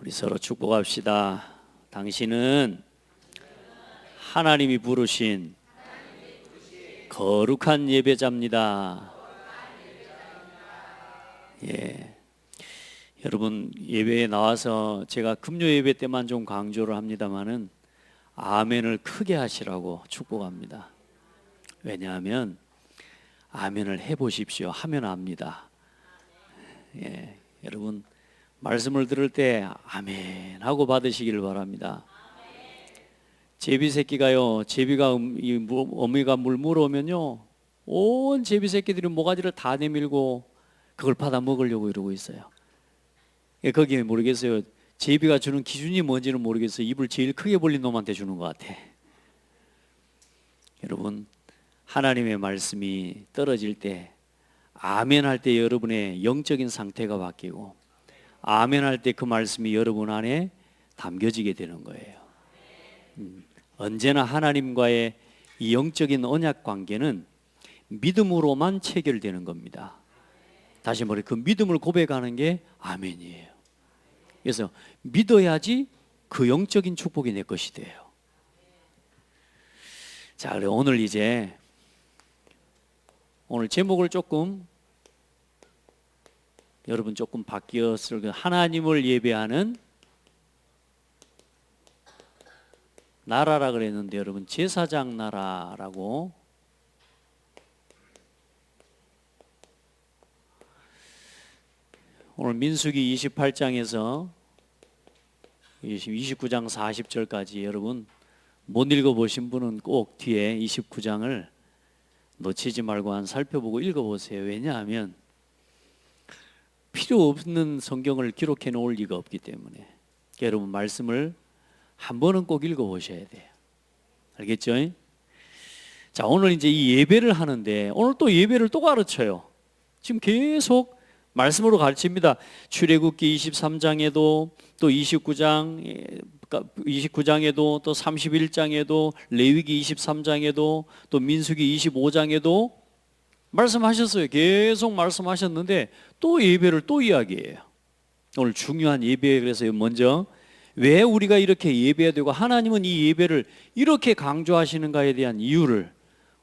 우리 서로 축복합시다. 당신은 하나님이 부르신 거룩한 예배자입니다. 예. 여러분, 예배에 나와서 제가 금요 예배 때만 좀 강조를 합니다만은 아멘을 크게 하시라고 축복합니다. 왜냐하면 아멘을 해보십시오. 하면 압니다. 예. 여러분, 말씀을 들을 때 아멘 하고 받으시기를 바랍니다. 제비 새끼가요, 제비가 어미가 물 물어오면요, 온 제비 새끼들이 모가지를 다 내밀고 그걸 받아 먹으려고 이러고 있어요. 거기에 모르겠어요. 제비가 주는 기준이 뭔지는 모르겠어요. 입을 제일 크게 벌린 놈한테 주는 것 같아. 여러분, 하나님의 말씀이 떨어질 때 아멘 할 때 여러분의 영적인 상태가 바뀌고 아멘 할 때 그 말씀이 여러분 안에 담겨지게 되는 거예요. 언제나 하나님과의 이 영적인 언약 관계는 믿음으로만 체결되는 겁니다. 다시 말해 그 믿음을 고백하는 게 아멘이에요. 그래서 믿어야지 그 영적인 축복이 내 것이 돼요. 자, 그래 오늘 제목을 여러분 조금 바뀌었을 하나님을 예배하는 나라라 그랬는데 여러분 제사장 나라라고 오늘 민수기 28장에서 29장 40절까지 여러분 못 읽어보신 분은 꼭 뒤에 29장을 놓치지 말고 한 살펴보고 읽어보세요. 왜냐하면 필요 없는 성경을 기록해 놓을 리가 없기 때문에 여러분 말씀을 한 번은 꼭 읽어보셔야 돼요. 알겠죠? 자, 오늘 이제 이 예배를 하는데 오늘 또 예배를 또 가르쳐요. 지금 계속 말씀으로 가르칩니다. 출애굽기 23장에도 또 29장에도 또 31장에도 레위기 23장에도 또 민수기 25장에도 말씀하셨어요. 계속 말씀하셨는데 또 예배를 또 이야기해요. 오늘 중요한 예배. 그래서 먼저 왜 우리가 이렇게 예배해야 되고 하나님은 이 예배를 이렇게 강조하시는가에 대한 이유를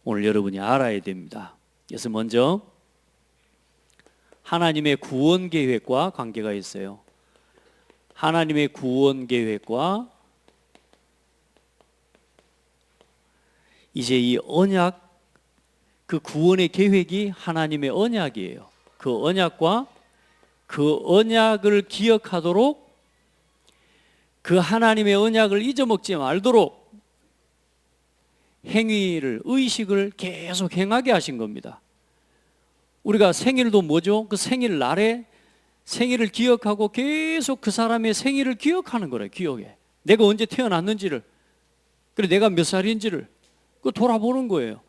오늘 여러분이 알아야 됩니다. 그래서 먼저 하나님의 구원 계획과 관계가 있어요. 하나님의 구원 계획과 이제 이 언약, 그 구원의 계획이 하나님의 언약이에요. 그 언약과 그 언약을 기억하도록 그 하나님의 언약을 잊어먹지 말도록 행위를, 의식을 계속 행하게 하신 겁니다. 우리가 생일도 뭐죠? 그 생일날에 생일을 기억하고 계속 그 사람의 생일을 기억하는 거래요. 기억에 내가 언제 태어났는지를, 그리고 내가 몇 살인지를 그 돌아보는 거예요.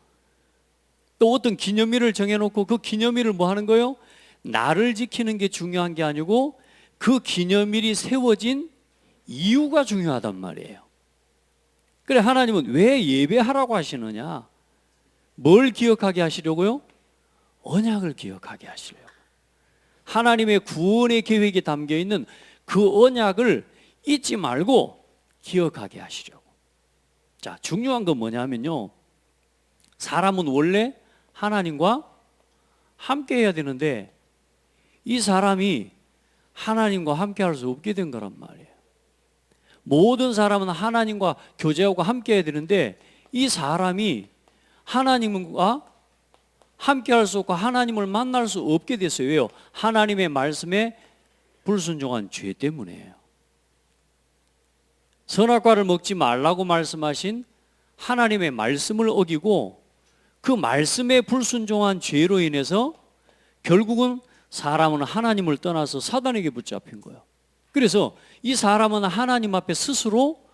또 어떤 기념일을 정해놓고 그 기념일을 뭐 하는 거예요? 나를 지키는 게 중요한 게 아니고 그 기념일이 세워진 이유가 중요하단 말이에요. 그래 하나님은 왜 예배하라고 하시느냐? 뭘 기억하게 하시려고요? 언약을 기억하게 하시려고. 하나님의 구원의 계획이 담겨있는 그 언약을 잊지 말고 기억하게 하시려고. 자, 중요한 건 뭐냐면요, 사람은 원래 하나님과 함께 해야 되는데 이 사람이 하나님과 함께 할 수 없게 된 거란 말이에요. 모든 사람은 하나님과 교제하고 함께 해야 되는데 이 사람이 하나님과 함께 할 수 없고 하나님을 만날 수 없게 됐어요. 왜요? 하나님의 말씀에 불순종한 죄 때문이에요. 선악과를 먹지 말라고 말씀하신 하나님의 말씀을 어기고 그 말씀에 불순종한 죄로 인해서 결국은 사람은 하나님을 떠나서 사단에게 붙잡힌 거예요. 그래서 이 사람은 하나님 앞에 스스로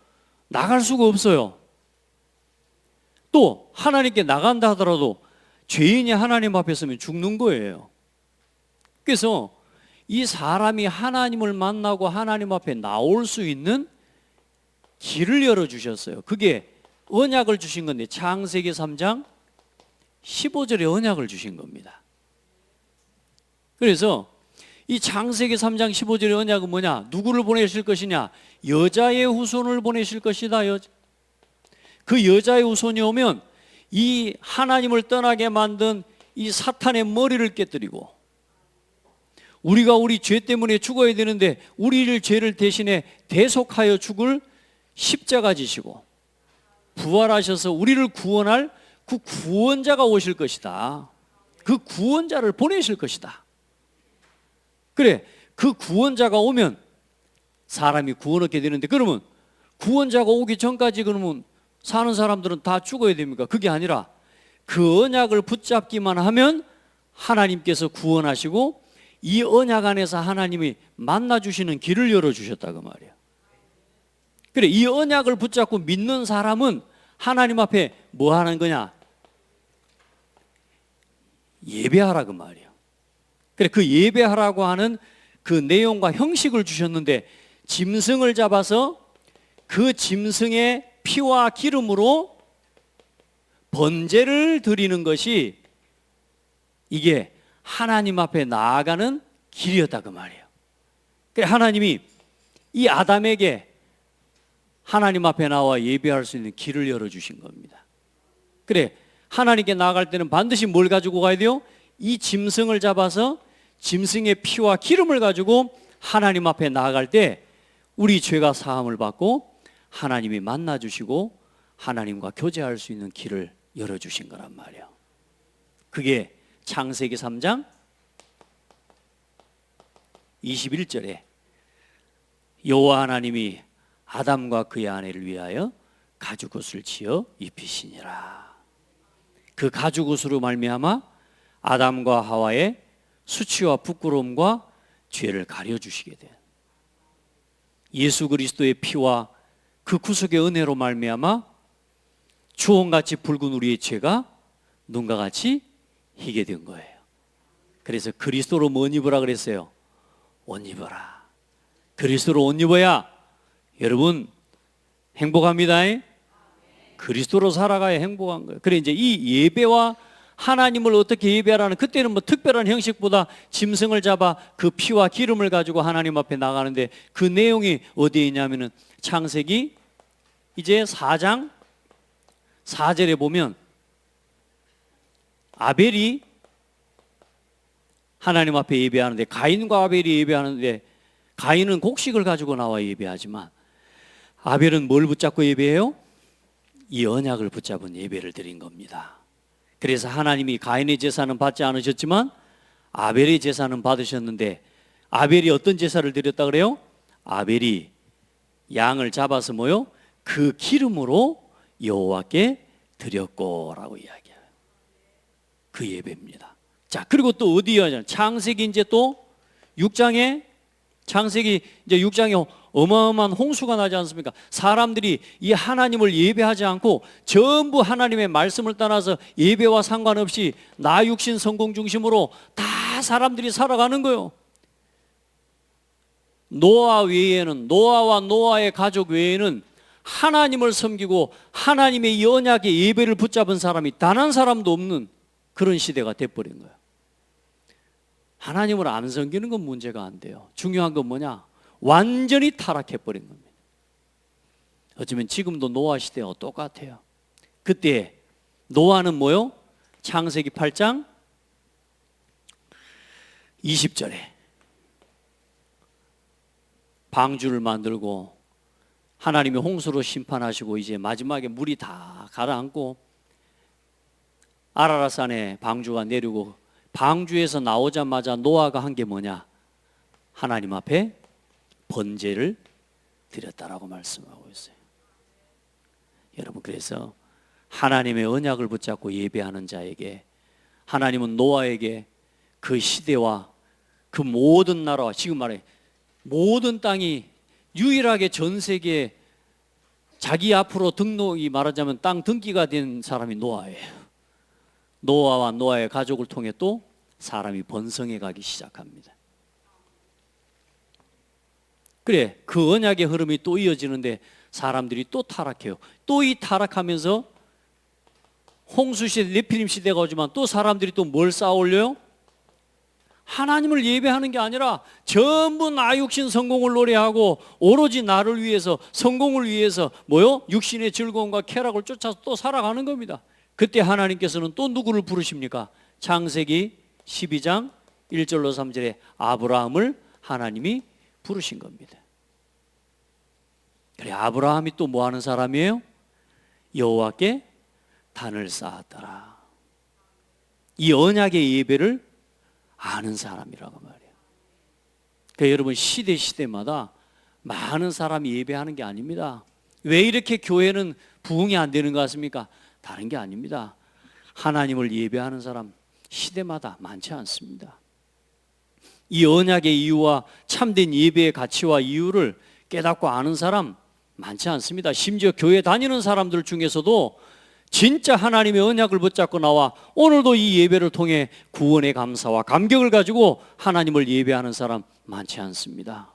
나갈 수가 없어요. 또 하나님께 나간다 하더라도 죄인이 하나님 앞에 서면 죽는 거예요. 그래서 이 사람이 하나님을 만나고 하나님 앞에 나올 수 있는 길을 열어주셨어요. 그게 언약을 주신 건데 창세기 3장 15절에 언약을 주신 겁니다. 그래서 이 창세기 3장 15절의 언약은 뭐냐? 누구를 보내실 것이냐? 여자의 후손을 보내실 것이다. 그 여자의 후손이 오면 이 하나님을 떠나게 만든 이 사탄의 머리를 깨뜨리고, 우리가 우리 죄 때문에 죽어야 되는데 우리를 죄를 대신에 대속하여 죽을 십자가 지시고 부활하셔서 우리를 구원할 그 구원자가 오실 것이다. 그 구원자를 보내실 것이다. 그래, 그 구원자가 오면 사람이 구원 얻게 되는데, 그러면 구원자가 오기 전까지 그러면 사는 사람들은 다 죽어야 됩니까? 그게 아니라 그 언약을 붙잡기만 하면 하나님께서 구원하시고 이 언약 안에서 하나님이 만나주시는 길을 열어주셨다 그 말이에요. 그래, 이 언약을 붙잡고 믿는 사람은 하나님 앞에 뭐 하는 거냐? 예배하라 그 말이에요. 그래, 그 예배하라고 하는 그 내용과 형식을 주셨는데, 짐승을 잡아서 그 짐승의 피와 기름으로 번제를 드리는 것이 이게 하나님 앞에 나아가는 길이었다 그 말이에요. 그래, 하나님이 이 아담에게 하나님 앞에 나와 예배할 수 있는 길을 열어주신 겁니다. 그래, 하나님께 나아갈 때는 반드시 뭘 가지고 가야 돼요? 이 짐승을 잡아서 짐승의 피와 기름을 가지고 하나님 앞에 나아갈 때 우리 죄가 사함을 받고 하나님이 만나주시고 하나님과 교제할 수 있는 길을 열어주신 거란 말이에요. 그게 창세기 3장 21절에 여호와 하나님이 아담과 그의 아내를 위하여 가죽옷을 지어 입히시니라. 그 가죽옷으로 말미암아 아담과 하와의 수치와 부끄러움과 죄를 가려주시게 된 예수 그리스도의 피와 그 구속의 은혜로 말미암아 주홍같이 붉은 우리의 죄가 눈과 같이 희게 된 거예요. 그래서 그리스도로 뭔 입으라 그랬어요? 옷 입어라. 그리스도로 옷 입어야 여러분 행복합니다. 그리스도로 살아가야 행복한 거예요. 그래, 이제 이 예배와 하나님을 어떻게 예배하라는, 그때는 뭐 특별한 형식보다 짐승을 잡아 그 피와 기름을 가지고 하나님 앞에 나가는데, 그 내용이 어디에 있냐면은 창세기 이제 4장 4절에 보면 아벨이 하나님 앞에 예배하는데, 가인과 아벨이 예배하는데, 가인은 곡식을 가지고 나와 예배하지만 아벨은 뭘 붙잡고 예배해요? 이 언약을 붙잡은 예배를 드린 겁니다. 그래서 하나님이 가인의 제사는 받지 않으셨지만 아벨의 제사는 받으셨는데, 아벨이 어떤 제사를 드렸다 그래요? 아벨이 양을 잡아서 뭐요? 그 기름으로 여호와께 드렸고라고 이야기해요. 그 예배입니다. 자, 그리고 또 어디에, 창세기 이제 또 6장에, 창세기 이제 6장에 어마어마한 홍수가 나지 않습니까? 사람들이 이 하나님을 예배하지 않고 전부 하나님의 말씀을 떠나서 예배와 상관없이 나 육신 성공 중심으로 다 사람들이 살아가는 거예요. 노아 외에는, 노아와 노아의 가족 외에는 하나님을 섬기고 하나님의 이 언약의 예배를 붙잡은 사람이 단 한 사람도 없는 그런 시대가 돼버린 거예요. 하나님을 안 섬기는 건 문제가 안 돼요. 중요한 건 뭐냐? 완전히 타락해버린 겁니다. 어쩌면 지금도 노아 시대와 똑같아요. 그때 노아는 뭐요? 창세기 8장 20절에 방주를 만들고 하나님이 홍수로 심판하시고 이제 마지막에 물이 다 가라앉고 아라랏산에 방주가 내리고, 방주에서 나오자마자 노아가 한 게 뭐냐? 하나님 앞에 번제를 드렸다라고 말씀하고 있어요. 여러분, 그래서 하나님의 언약을 붙잡고 예배하는 자에게 하나님은 노아에게 그 시대와 그 모든 나라와, 지금 말해 모든 땅이 유일하게 전 세계에 자기 앞으로 등록이, 말하자면 땅 등기가 된 사람이 노아예요. 노아와 노아의 가족을 통해 또 사람이 번성해 가기 시작합니다. 그래, 그 언약의 흐름이 또 이어지는데 사람들이 또 타락해요. 또 이 타락하면서 홍수 시대, 네피림 시대가 오지만 또 사람들이 또 뭘 쌓아 올려요? 하나님을 예배하는 게 아니라 전부 나 육신 성공을 노래하고 오로지 나를 위해서, 성공을 위해서 육신의 즐거움과 쾌락을 쫓아서 또 살아가는 겁니다. 그때 하나님께서는 또 누구를 부르십니까? 창세기 12장 1절로 3절에 아브라함을 하나님이 부르신 겁니다. 그래, 아브라함이 또 뭐 하는 사람이에요? 여호와께 단을 쌓았더라. 이 언약의 예배를 아는 사람이라고 말이에요. 그러니까 여러분, 시대마다 많은 사람이 예배하는 게 아닙니다. 왜 이렇게 교회는 부흥이 안 되는 것 같습니까? 다른 게 아닙니다. 하나님을 예배하는 사람 시대마다 많지 않습니다. 이 언약의 이유와 참된 예배의 가치와 이유를 깨닫고 아는 사람 많지 않습니다. 심지어 교회 다니는 사람들 중에서도 진짜 하나님의 언약을 붙잡고 나와 오늘도 이 예배를 통해 구원의 감사와 감격을 가지고 하나님을 예배하는 사람 많지 않습니다.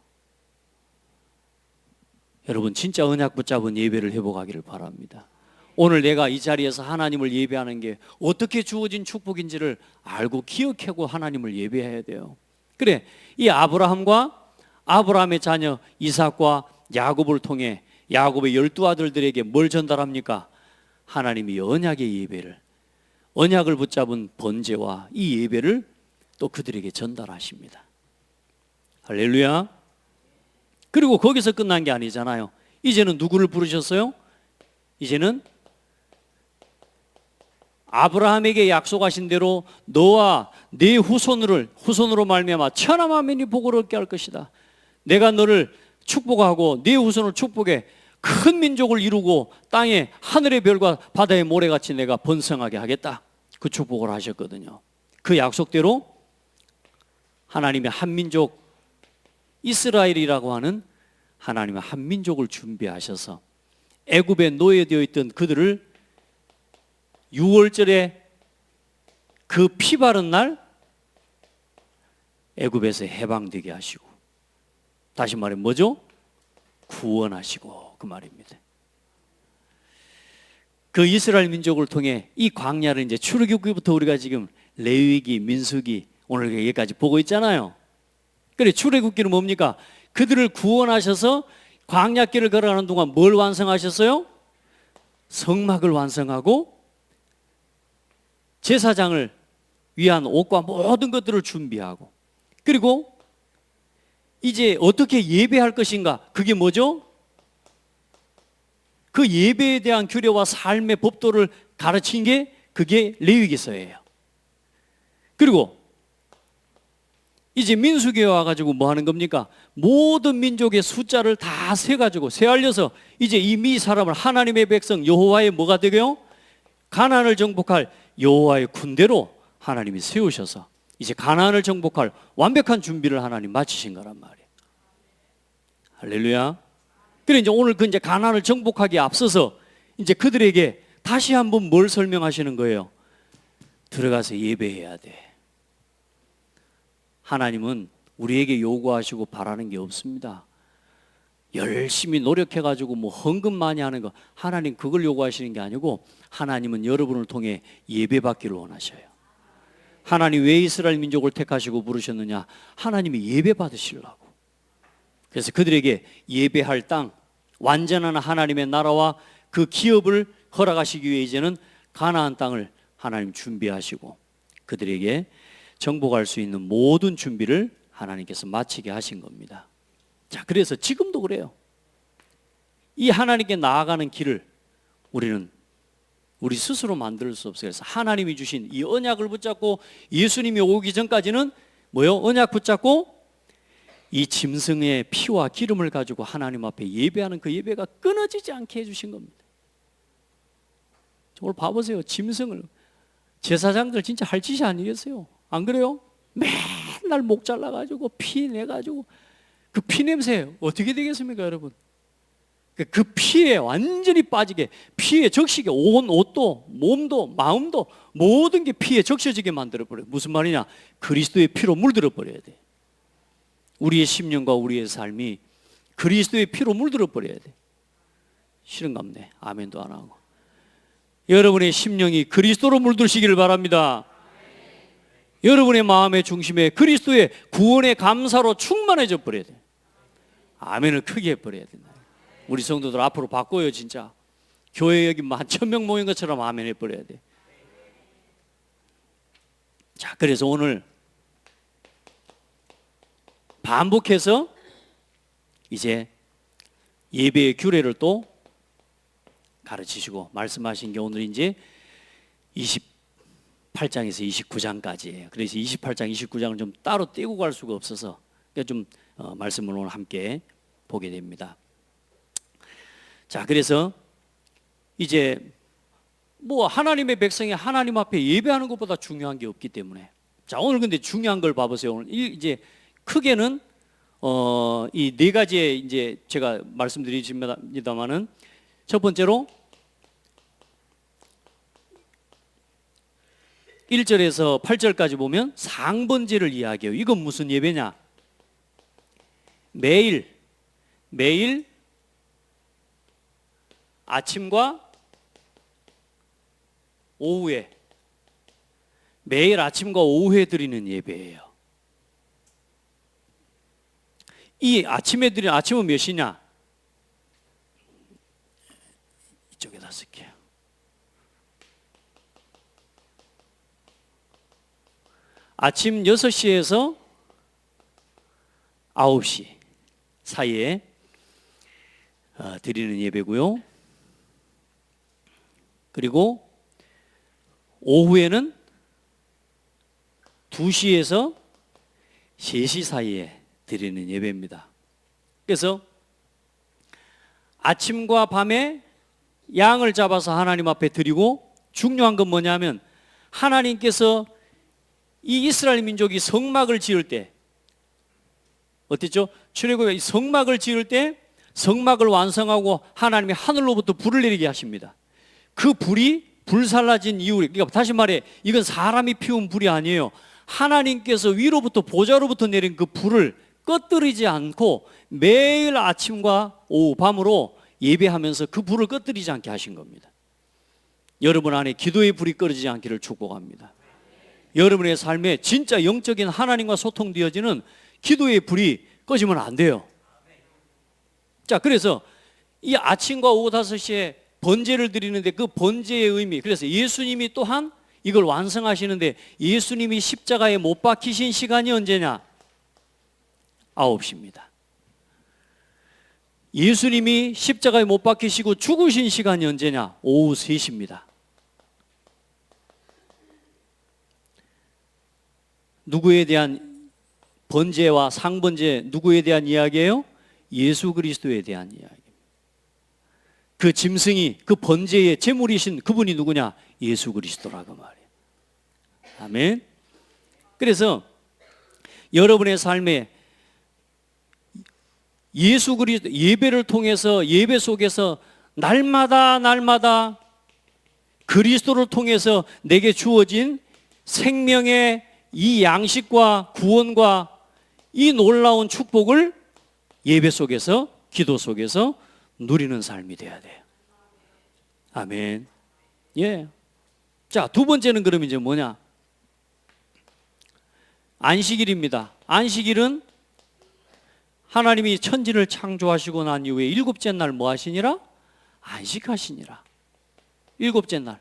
여러분, 진짜 언약 붙잡은 예배를 회복하기를 바랍니다. 오늘 내가 이 자리에서 하나님을 예배하는 게 어떻게 주어진 축복인지를 알고 기억하고 하나님을 예배해야 돼요. 그래, 이 아브라함과 아브라함의 자녀 이삭과 야곱을 통해 야곱의 12아들들에게 뭘 전달합니까? 하나님이 언약의 예배를, 언약을 붙잡은 번제와 이 예배를 또 그들에게 전달하십니다. 할렐루야. 그리고 거기서 끝난 게 아니잖아요. 이제는 누구를 부르셨어요? 이제는 아브라함에게 약속하신 대로 너와 네 후손으로 말미암아 천하 만민이 복을 얻게 할 것이다. 내가 너를 축복하고 네 후손을 축복해 큰 민족을 이루고 땅에 하늘의 별과 바다의 모래같이 내가 번성하게 하겠다. 그 축복을 하셨거든요. 그 약속대로 하나님의 한민족 이스라엘이라고 하는 하나님의 한민족을 준비하셔서 애굽에 노예되어 있던 그들을 6월절에 그 피 바른 날 애굽에서 해방되게 하시고, 다시 말해 뭐죠? 구원하시고, 그 말입니다. 그 이스라엘 민족을 통해 이 광야를 이제 출애굽기부터 우리가 지금 레위기, 민수기 오늘 여기까지 보고 있잖아요. 그래, 출애굽기는 뭡니까? 그들을 구원하셔서 광야길을 걸어가는 동안 뭘 완성하셨어요? 성막을 완성하고 제사장을 위한 옷과 모든 것들을 준비하고, 그리고 이제 어떻게 예배할 것인가? 그게 뭐죠? 그 예배에 대한 규례와 삶의 법도를 가르친 게 그게 레위기서예요. 그리고 이제 민수기에 와가지고 뭐 하는 겁니까? 모든 민족의 숫자를 다 세가지고 세알려서 이제 이 미 사람을 하나님의 백성 여호와의 뭐가 되게요? 가나안을 정복할 여호와의 군대로 하나님이 세우셔서 이제 가나안을 정복할 완벽한 준비를 하나님 마치신 거란 말이에요. 할렐루야. 그래, 이제 오늘 그 이제 가나안을 정복하기에 앞서서 이제 그들에게 다시 한번 뭘 설명하시는 거예요? 들어가서 예배해야 돼. 하나님은 우리에게 요구하시고 바라는 게 없습니다. 열심히 노력해가지고 뭐 헌금 많이 하는 거, 하나님 그걸 요구하시는 게 아니고 하나님은 여러분을 통해 예배받기를 원하셔요. 하나님 왜 이스라엘 민족을 택하시고 부르셨느냐? 하나님이 예배 받으시려고. 그래서 그들에게 예배할 땅, 완전한 하나님의 나라와 그 기업을 허락하시기 위해 이제는 가나안 땅을 하나님 준비하시고 그들에게 정복할 수 있는 모든 준비를 하나님께서 마치게 하신 겁니다. 자, 그래서 지금도 그래요. 이 하나님께 나아가는 길을 우리는 우리 스스로 만들 수 없어요. 그래서 하나님이 주신 이 언약을 붙잡고 예수님이 오기 전까지는 뭐요? 언약 붙잡고 이 짐승의 피와 기름을 가지고 하나님 앞에 예배하는 그 예배가 끊어지지 않게 해주신 겁니다. 오늘 봐보세요. 짐승을, 제사장들 진짜 할 짓이 아니겠어요? 안 그래요? 맨날 목 잘라가지고 피 내가지고 그 피 냄새 어떻게 되겠습니까, 여러분? 그 피에 완전히 빠지게, 피에 적시게 온 옷도 몸도 마음도 모든 게 피에 적셔지게 만들어버려요. 무슨 말이냐? 그리스도의 피로 물들어 버려야 돼. 우리의 심령과 우리의 삶이 그리스도의 피로 물들어 버려야 돼. 싫은갑네. 아멘도 안 하고. 여러분의 심령이 그리스도로 물들시기를 바랍니다. 여러분의 마음의 중심에 그리스도의 구원의 감사로 충만해져 버려야 돼요. 아멘을 크게 해버려야 된다. 우리 성도들 앞으로 바꿔요. 진짜 교회 여기 10,000명 모인 것처럼 아멘 해버려야 돼. 자, 그래서 오늘 반복해서 이제 예배의 규례를 또 가르치시고 말씀하신 게 오늘 이제 28장에서 29장까지예요. 그래서 28장, 29장을 좀 따로 떼고 갈 수가 없어서 좀 말씀을 오늘 함께 보게 됩니다. 자, 그래서 이제 뭐 하나님의 백성이 하나님 앞에 예배하는 것보다 중요한 게 없기 때문에, 자, 오늘 근데 중요한 걸 봐보세요. 오늘 이제 크게는 이 네 가지의 이제 제가 말씀드리십니다만은, 첫 번째로 1절에서 8절까지 보면 상번제를 이야기해요. 이건 무슨 예배냐? 매일 아침과 오후에, 매일 아침과 오후에 드리는 예배예요. 이 아침에 드리는, 아침은 몇 시냐? 이쪽에다 쓸게요. 아침 6시에서 9시 사이에 드리는 예배고요. 그리고 오후에는 2시에서 3시 사이에 드리는 예배입니다. 그래서 아침과 밤에 양을 잡아서 하나님 앞에 드리고, 중요한 건 뭐냐면 하나님께서 이 이스라엘 민족이 성막을 지을 때 어땠죠? 출애굽에 성막을 지을 때 성막을 완성하고 하나님이 하늘로부터 불을 내리게 하십니다. 그 불이 불살라진 이유를, 그러니까 다시 말해 이건 사람이 피운 불이 아니에요. 하나님께서 위로부터 보좌로부터 내린 그 불을 꺼뜨리지 않고 매일 아침과 오후 밤으로 예배하면서 그 불을 꺼뜨리지 않게 하신 겁니다. 여러분 안에 기도의 불이 꺼지지 않기를 축복합니다. 여러분의 삶에 진짜 영적인 하나님과 소통되어지는 기도의 불이 꺼지면 안 돼요. 자, 그래서 이 아침과 오후 5시에 번제를 드리는데 그 번제의 의미, 그래서 예수님이 또한 이걸 완성하시는데, 예수님이 십자가에 못 박히신 시간이 언제냐? 9시입니다. 예수님이 십자가에 못 박히시고 죽으신 시간이 언제냐? 오후 3시입니다. 누구에 대한 번제와 상번제, 누구에 대한 이야기예요? 예수 그리스도에 대한 이야기입니다. 그 짐승이, 그 번제의 제물이신 그분이 누구냐? 예수 그리스도라고 말이에요. 아멘. 그래서 여러분의 삶에 예수 그리스도 예배를 통해서, 예배 속에서 날마다 그리스도를 통해서 내게 주어진 생명의 이 양식과 구원과 이 놀라운 축복을 예배 속에서, 기도 속에서 누리는 삶이 돼야 돼요. 아멘. 예. 자, 두 번째는 그럼 이제 뭐냐? 안식일입니다. 안식일은 하나님이 천지를 창조하시고 난 이후에 일곱째 날 뭐 하시니라? 안식하시니라. 일곱째 날.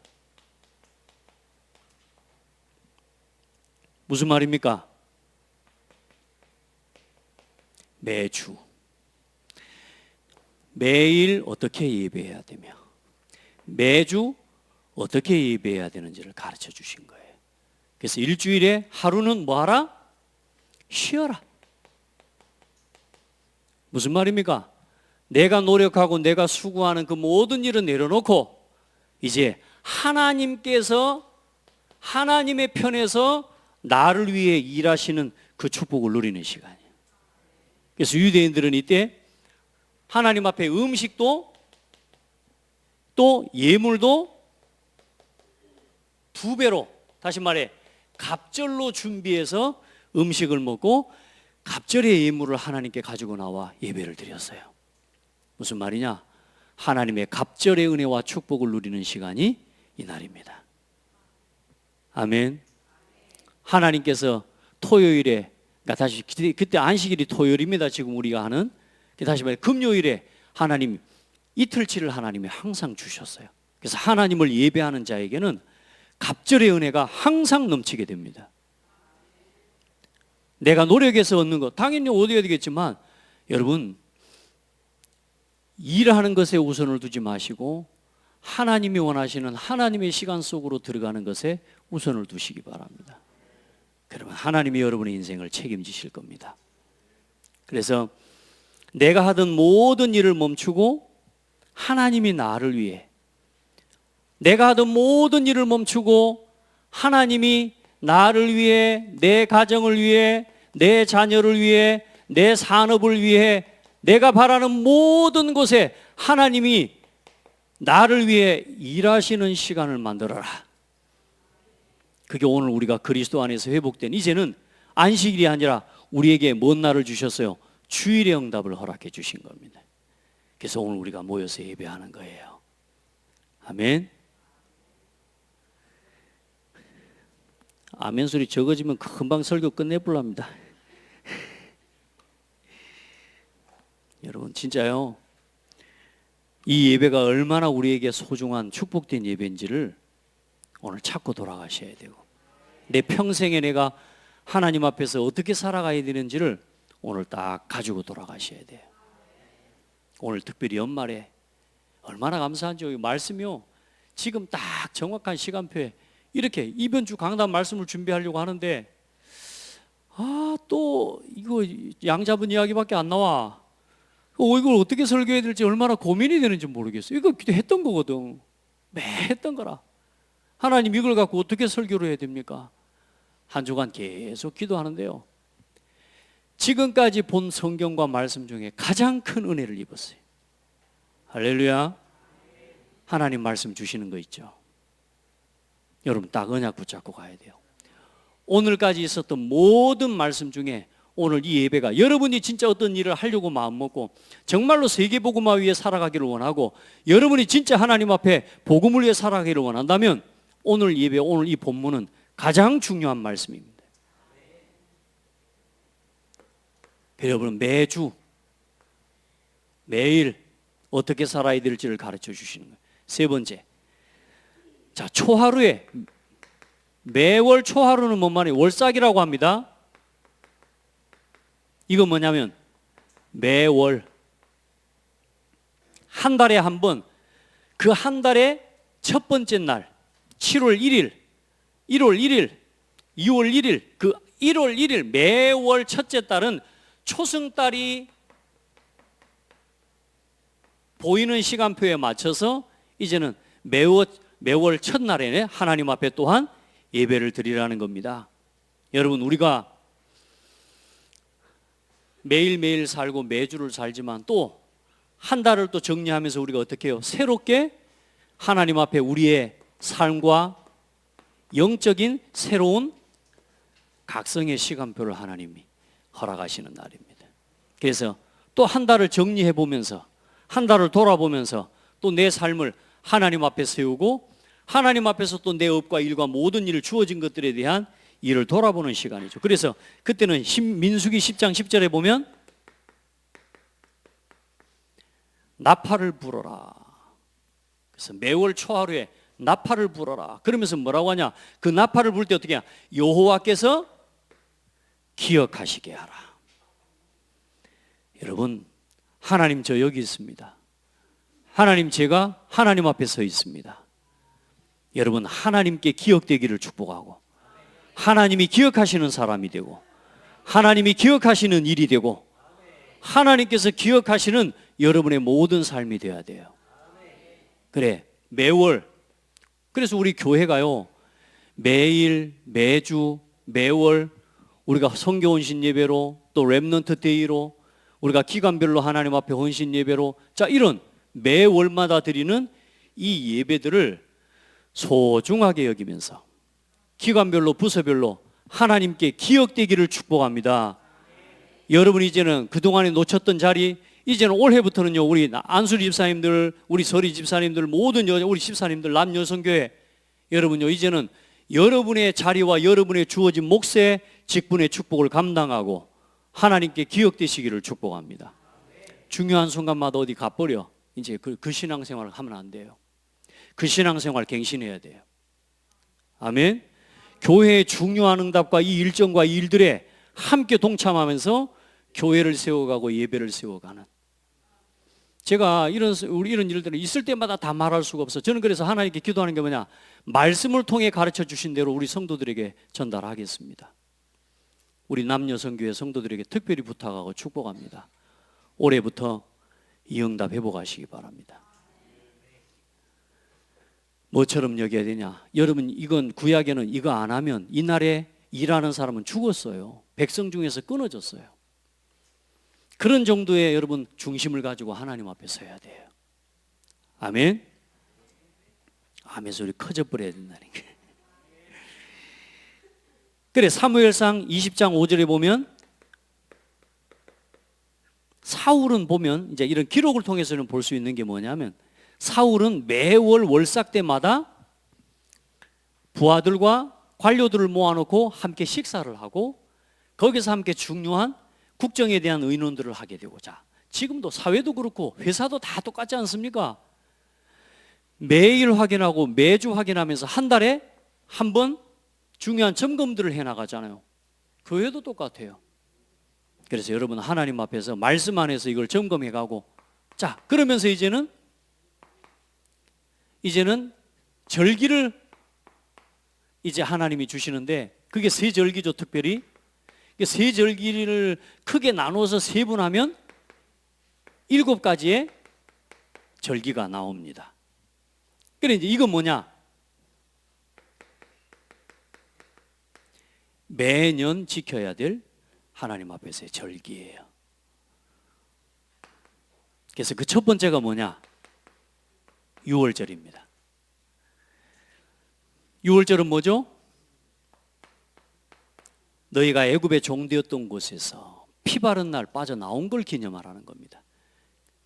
무슨 말입니까? 매주, 매일 어떻게 예배해야 되며 매주 어떻게 예배해야 되는지를 가르쳐 주신 거예요. 그래서 일주일에 하루는 뭐 하라? 쉬어라. 무슨 말입니까? 내가 노력하고 내가 수고하는 그 모든 일은 내려놓고 이제 하나님께서, 하나님의 편에서 나를 위해 일하시는 그 축복을 누리는 시간이에요. 그래서 유대인들은 이때 하나님 앞에 음식도 또 예물도 2배로, 다시 말해 갑절로 준비해서 음식을 먹고 갑절의 예물을 하나님께 가지고 나와 예배를 드렸어요. 무슨 말이냐? 하나님의 갑절의 은혜와 축복을 누리는 시간이 이 날입니다. 아멘. 하나님께서 토요일에, 그러니까 다시 그때 안식일이 토요일입니다. 지금 우리가 하는, 다시 말해 금요일에 하나님 이틀치를 하나님이 항상 주셨어요. 그래서 하나님을 예배하는 자에게는 갑절의 은혜가 항상 넘치게 됩니다. 내가 노력해서 얻는 것 당연히 얻어야 되겠지만, 여러분 일하는 것에 우선을 두지 마시고 하나님이 원하시는 하나님의 시간 속으로 들어가는 것에 우선을 두시기 바랍니다. 그러면 하나님이 여러분의 인생을 책임지실 겁니다. 그래서 내가 하던 모든 일을 멈추고 하나님이 나를 위해, 내가 하던 모든 일을 멈추고 하나님이 나를 위해, 내 가정을 위해, 내 자녀를 위해, 내 산업을 위해, 내가 바라는 모든 곳에 하나님이 나를 위해 일하시는 시간을 만들어라. 그게 오늘 우리가 그리스도 안에서 회복된, 이제는 안식일이 아니라 우리에게 뭔 날을 주셨어요? 주일의 응답을 허락해 주신 겁니다. 그래서 오늘 우리가 모여서 예배하는 거예요. 아멘. 아멘 소리 적어지면 금방 설교 끝내볼랍니다. 여러분 진짜요, 이 예배가 얼마나 우리에게 소중한 축복된 예배인지를 오늘 찾고 돌아가셔야 되고, 내 평생에 내가 하나님 앞에서 어떻게 살아가야 되는지를 오늘 딱 가지고 돌아가셔야 돼요. 오늘 특별히 연말에 얼마나 감사한지, 말씀이요 지금 딱 정확한 시간표에 이렇게 이번 주 강단 말씀을 준비하려고 하는데, 또 이거 양잡은 이야기밖에 안 나와. 이걸 어떻게 설교해야 될지 얼마나 고민이 되는지 모르겠어요. 이거 기도했던 거거든. 매 했던 거라. 하나님 이걸 갖고 어떻게 설교를 해야 됩니까? 한 주간 계속 기도하는데요, 지금까지 본 성경과 말씀 중에 가장 큰 은혜를 입었어요. 할렐루야. 하나님 말씀 주시는 거 있죠. 여러분 딱 언약 붙잡고 가야 돼요. 오늘까지 있었던 모든 말씀 중에 오늘 이 예배가 여러분이 진짜 어떤 일을 하려고 마음먹고 정말로 세계복음화 위해 살아가기를 원하고, 여러분이 진짜 하나님 앞에 복음을 위해 살아가기를 원한다면 오늘 예배, 오늘 이 본문은 가장 중요한 말씀입니다. 여러분 매주 매일 어떻게 살아야 될지를 가르쳐 주시는 거예요. 세 번째, 자, 초하루에, 매월 초하루는 뭔 말이에요? 월삭이라고 합니다. 이건 뭐냐면 매월 한 달에 한 번, 그 한 달의 첫 번째 날 7월 1일, 1월 1일, 2월 1일, 그 1월 1일 매월 첫째 달은 초승달이 보이는 시간표에 맞춰서 이제는 매월 첫날에 하나님 앞에 또한 예배를 드리라는 겁니다. 여러분 우리가 매일매일 살고 매주를 살지만 또 한 달을 또 정리하면서 우리가 어떻게 해요? 새롭게 하나님 앞에 우리의 삶과 영적인 새로운 각성의 시간표를 하나님이 허락하시는 날입니다. 그래서 또 한 달을 정리해 보면서, 한 달을 돌아보면서 또 내 삶을 하나님 앞에 세우고, 하나님 앞에서 또 내 업과 일과 모든 일을 주어진 것들에 대한 일을 돌아보는 시간이죠. 그래서 그때는 민수기 10장 10절에 보면 나팔을 불어라. 그래서 매월 초하루에 나팔을 불어라. 그러면서 뭐라고 하냐? 그 나팔을 불 때 어떻게 하냐? 여호와께서 기억하시게 하라. 여러분, 하나님 저 여기 있습니다. 하나님 제가 하나님 앞에 서 있습니다. 여러분 하나님께 기억되기를 축복하고, 하나님이 기억하시는 사람이 되고, 하나님이 기억하시는 일이 되고, 하나님께서 기억하시는 여러분의 모든 삶이 되어야 돼요. 그래, 매월. 그래서 우리 교회가요, 매일, 매주, 매월 우리가 선교 헌신 예배로, 또 렘넌트 데이로, 우리가 기간별로 하나님 앞에 헌신 예배로, 자, 이런 매월마다 드리는 이 예배들을 소중하게 여기면서 기간별로, 부서별로 하나님께 기억되기를 축복합니다. 여러분 이제는 그동안에 놓쳤던 자리, 이제는 올해부터는요, 우리 안수리 집사님들, 우리 서리 집사님들, 모든 우리 집사님들, 남여성교회 여러분요, 이제는 여러분의 자리와 여러분의 주어진 몫의 직분의 축복을 감당하고 하나님께 기억되시기를 축복합니다. 중요한 순간마다 어디 가버려 이제 그 신앙생활을 하면 안 돼요. 그 신앙생활 갱신해야 돼요. 아멘. 교회의 중요한 응답과 이 일정과 이 일들에 함께 동참하면서 교회를 세워가고 예배를 세워가는, 제가 우리 이런 일들은 있을 때마다 다 말할 수가 없어. 저는 그래서 하나님께 기도하는 게 뭐냐, 말씀을 통해 가르쳐 주신 대로 우리 성도들에게 전달하겠습니다. 우리 남녀성교회 성도들에게 특별히 부탁하고 축복합니다. 올해부터 이 응답 회복하시기 바랍니다. 뭐처럼 여겨야 되냐, 여러분 이건 구약에는 이거 안 하면 이날에 일하는 사람은 죽었어요. 백성 중에서 끊어졌어요. 그런 정도의 여러분 중심을 가지고 하나님 앞에 서야 돼요. 아멘. 아멘 소리 커져버려야 된다는 게. 그래, 사무엘상 20장 5절에 보면 사울은 보면 이제 이런 기록을 통해서는 볼 수 있는 게 뭐냐면, 사울은 매월 월삭 때마다 부하들과 관료들을 모아놓고 함께 식사를 하고 거기서 함께 중요한 국정에 대한 의논들을 하게 되고, 자, 지금도 사회도 그렇고 회사도 다 똑같지 않습니까? 매일 확인하고 매주 확인하면서 한 달에 한 번 중요한 점검들을 해나가잖아요. 교회도 똑같아요. 그래서 여러분 하나님 앞에서 말씀 안에서 이걸 점검해가고, 자, 그러면서 이제는 절기를 이제 하나님이 주시는데, 그게 세 절기죠. 특별히 세 절기를 크게 나눠서 세분하면 7가지의 절기가 나옵니다. 그래, 이제 이건 뭐냐, 매년 지켜야 될 하나님 앞에서의 절기예요. 그래서 그 첫 번째가 뭐냐, 유월절입니다. 유월절은 뭐죠? 너희가 애굽의 종되었던 곳에서 피 바른 날 빠져나온 걸 기념하라는 겁니다.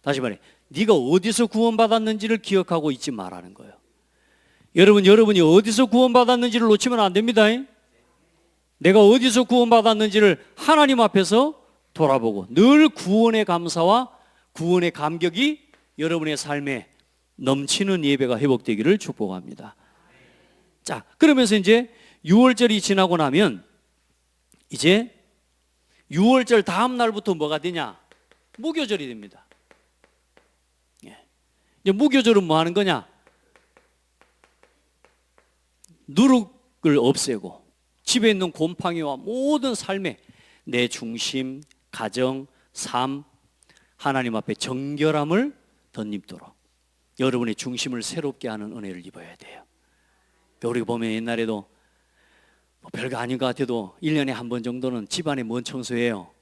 다시 말해, 네가 어디서 구원받았는지를 기억하고 있지 말라는 거예요. 여러분이 어디서 구원받았는지를 놓치면 안 됩니다. 내가 어디서 구원받았는지를 하나님 앞에서 돌아보고 늘 구원의 감사와 구원의 감격이 여러분의 삶에 넘치는 예배가 회복되기를 축복합니다. 자, 그러면서 이제 6월절이 지나고 나면 이제 6월절 다음 날부터 뭐가 되냐, 무교절이 됩니다. 이제 무교절은 뭐 하는 거냐, 누룩을 없애고 집에 있는 곰팡이와 모든 삶에 내 중심, 가정, 삶, 하나님 앞에 정결함을 덧입도록 여러분의 중심을 새롭게 하는 은혜를 입어야 돼요. 우리가 보면 옛날에도 뭐 별거 아닌 것 같아도 1년에 한 번 정도는 집안에 뭔 청소해요?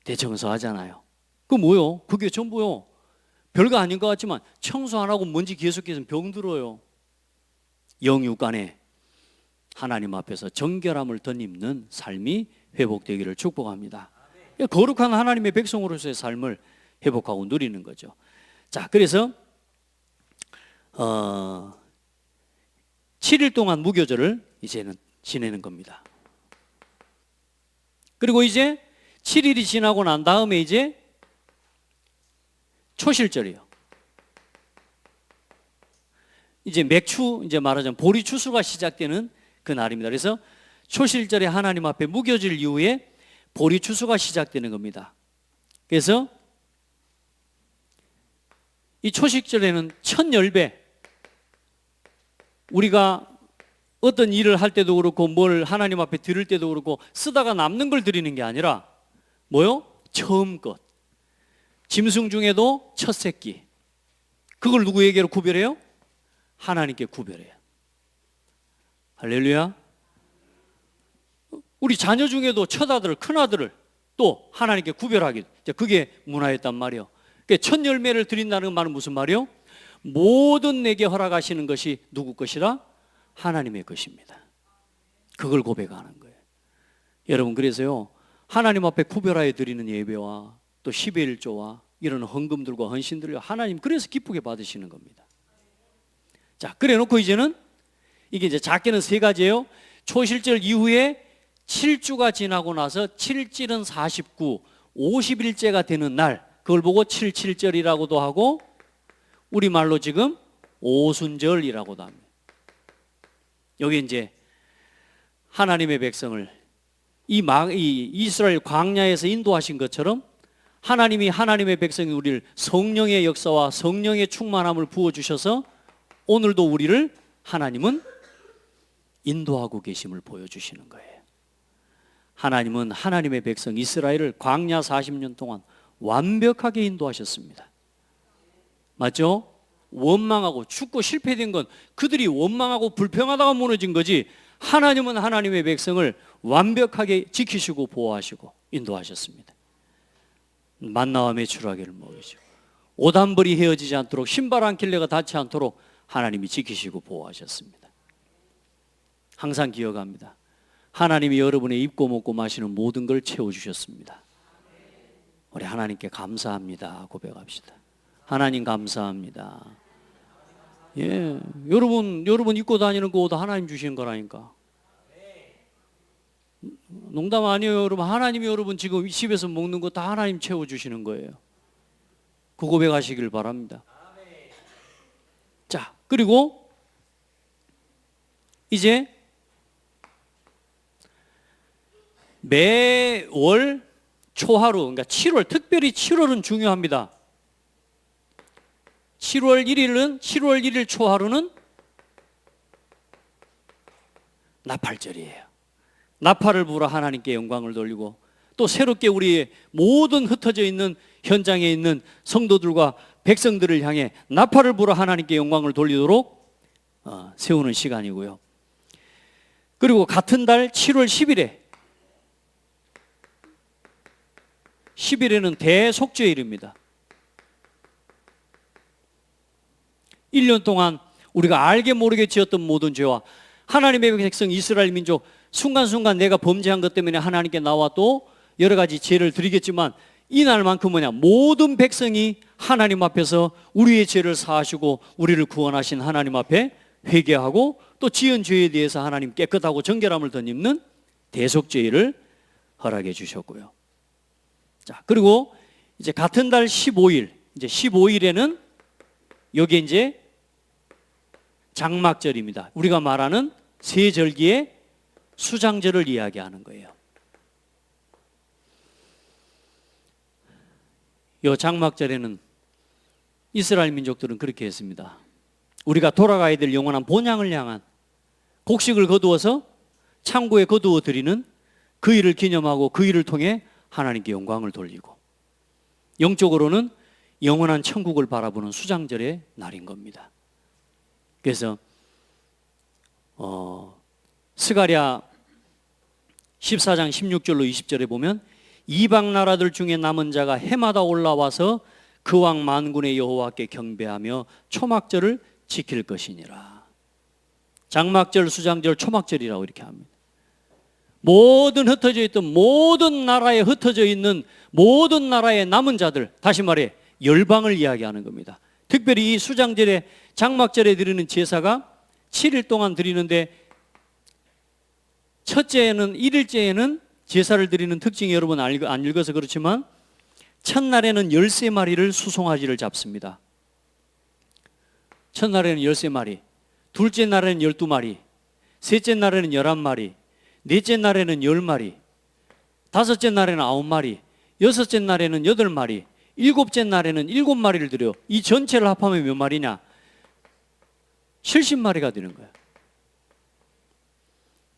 대청소하잖아요. 그 뭐요? 그게 전부요. 별거 아닌 것 같지만 청소 안 하고 먼지 계속해서 병들어요. 영육간에 하나님 앞에서 정결함을 덧입는 삶이 회복되기를 축복합니다. 거룩한 하나님의 백성으로서의 삶을 회복하고 누리는 거죠. 자, 그래서 7일 동안 무교절을 이제는 지내는 겁니다. 그리고 이제 7일이 지나고 난 다음에 이제 초실절이요. 이제 이제 말하자면 보리 추수가 시작되는 그 날입니다. 그래서 초실절에 하나님 앞에 무교절 이후에 보리 추수가 시작되는 겁니다. 그래서 이 초식절에는 첫 열배, 우리가 어떤 일을 할 때도 그렇고 뭘 하나님 앞에 드릴 때도 그렇고 쓰다가 남는 걸 드리는 게 아니라 뭐요? 처음 것, 짐승 중에도 첫 새끼, 그걸 누구에게로 구별해요? 하나님께 구별해요. 할렐루야. 우리 자녀 중에도 첫 아들을, 큰 아들을 또 하나님께 구별하기, 그게 문화였단 말이에요. 첫 열매를 드린다는 말은 무슨 말이요? 모든 내게 허락하시는 것이 누구 것이라? 하나님의 것입니다. 그걸 고백하는 거예요. 여러분, 그래서요, 하나님 앞에 구별하여 드리는 예배와 또 10의 1조와 이런 헌금들과 헌신들을 하나님 그래서 기쁘게 받으시는 겁니다. 자, 그래 놓고 이제는 이게 이제 작게는 세 가지예요. 초실절 이후에 7주가 지나고 나서 7질은 49, 50일째가 되는 날, 그걸 보고 77절이라고도 하고 우리말로 지금 오순절이라고도 합니다. 여기 이제 하나님의 백성을 이 이스라엘 광야에서 인도하신 것처럼 하나님이 하나님의 백성이 우리를 성령의 역사와 성령의 충만함을 부어주셔서 오늘도 우리를 하나님은 인도하고 계심을 보여주시는 거예요. 하나님은 하나님의 백성 이스라엘을 광야 40년 동안 완벽하게 인도하셨습니다. 맞죠? 원망하고 죽고 실패된 건 그들이 원망하고 불평하다가 무너진 거지, 하나님은 하나님의 백성을 완벽하게 지키시고 보호하시고 인도하셨습니다. 만나와 메추라기를 먹이시고 오단벌이 헤어지지 않도록 신발 한 켤레가 닿지 않도록 하나님이 지키시고 보호하셨습니다. 항상 기억합니다. 하나님이 여러분의 입고 먹고 마시는 모든 걸 채워주셨습니다. 우리 하나님께 감사합니다 고백합시다. 하나님 감사합니다. 예, 여러분 입고 다니는 그 옷도 하나님 주신 거라니까. 농담 아니에요 여러분. 하나님이 여러분 지금 집에서 먹는 거 다 하나님 채워주시는 거예요. 그 고백하시길 바랍니다. 자, 그리고 이제 매월 초하루, 그러니까 7월, 특별히 7월은 중요합니다. 7월 1일 초하루는 나팔절이에요. 나팔을 불어 하나님께 영광을 돌리고 또 새롭게 우리의 모든 흩어져 있는 현장에 있는 성도들과 백성들을 향해 나팔을 불어 하나님께 영광을 돌리도록 세우는 시간이고요. 그리고 같은 달 7월 10일에는 대속죄일입니다. 1년 동안 우리가 알게 모르게 지었던 모든 죄와 하나님의 백성 이스라엘 민족 순간순간 내가 범죄한 것 때문에 하나님께 나와 또 여러 가지 죄를 드리겠지만 이날만큼 모든 백성이 하나님 앞에서 우리의 죄를 사하시고 우리를 구원하신 하나님 앞에 회개하고 또 지은 죄에 대해서 하나님 깨끗하고 정결함을 덧입는 대속죄일을 허락해 주셨고요. 자, 그리고 이제 같은 달 15일, 이제 15일에는 여기 이제 장막절입니다. 우리가 말하는 세 절기의 수장절을 이야기하는 거예요. 이 장막절에는 이스라엘 민족들은 그렇게 했습니다. 우리가 돌아가야 될 영원한 본향을 향한 곡식을 거두어서 창고에 거두어 드리는 그 일을 기념하고 그 일을 통해 하나님께 영광을 돌리고 영적으로는 영원한 천국을 바라보는 수장절의 날인 겁니다. 그래서 스가랴 14장 16절로 20절에 보면 이방 나라들 중에 남은 자가 해마다 올라와서 그 왕 만군의 여호와께 경배하며 초막절을 지킬 것이니라. 장막절, 수장절, 초막절이라고 이렇게 합니다. 모든 흩어져 있던 모든 나라에 흩어져 있는 모든 나라의 남은 자들, 다시 말해 열방을 이야기하는 겁니다. 특별히 이 수장절에 장막절에 드리는 제사가 7일 동안 드리는데 첫째에는 1일째에는 제사를 드리는 특징이 여러분 안 읽어서 그렇지만 첫날에는 13마리를 수송아지를 잡습니다. 첫날에는 13마리, 둘째 날에는 12마리, 셋째 날에는 11마리, 넷째 날에는 10마리, 다섯째 날에는 9마리, 여섯째 날에는 8마리, 일곱째 날에는 7마리를 드려요. 이 전체를 합하면 몇 마리냐? 70마리가 되는 거예요.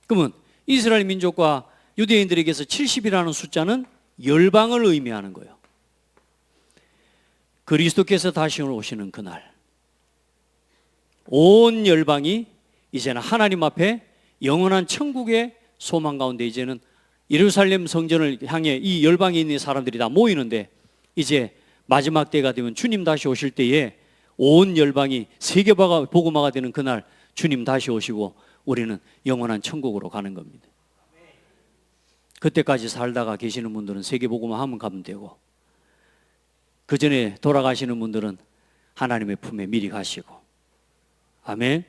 그러면 이스라엘 민족과 유대인들에게서 70이라는 숫자는 열방을 의미하는 거예요. 그리스도께서 다시 오시는 그날 온 열방이 이제는 하나님 앞에 영원한 천국의 소망 가운데 이제는 예루살렘 성전을 향해 이 열방에 있는 사람들이 다 모이는데 이제 마지막 때가 되면 주님 다시 오실 때에 온 열방이 세계복음화가 되는 그날 주님 다시 오시고 우리는 영원한 천국으로 가는 겁니다. 그때까지 살다가 계시는 분들은 세계복음화 하면 가면 되고 그 전에 돌아가시는 분들은 하나님의 품에 미리 가시고 아멘.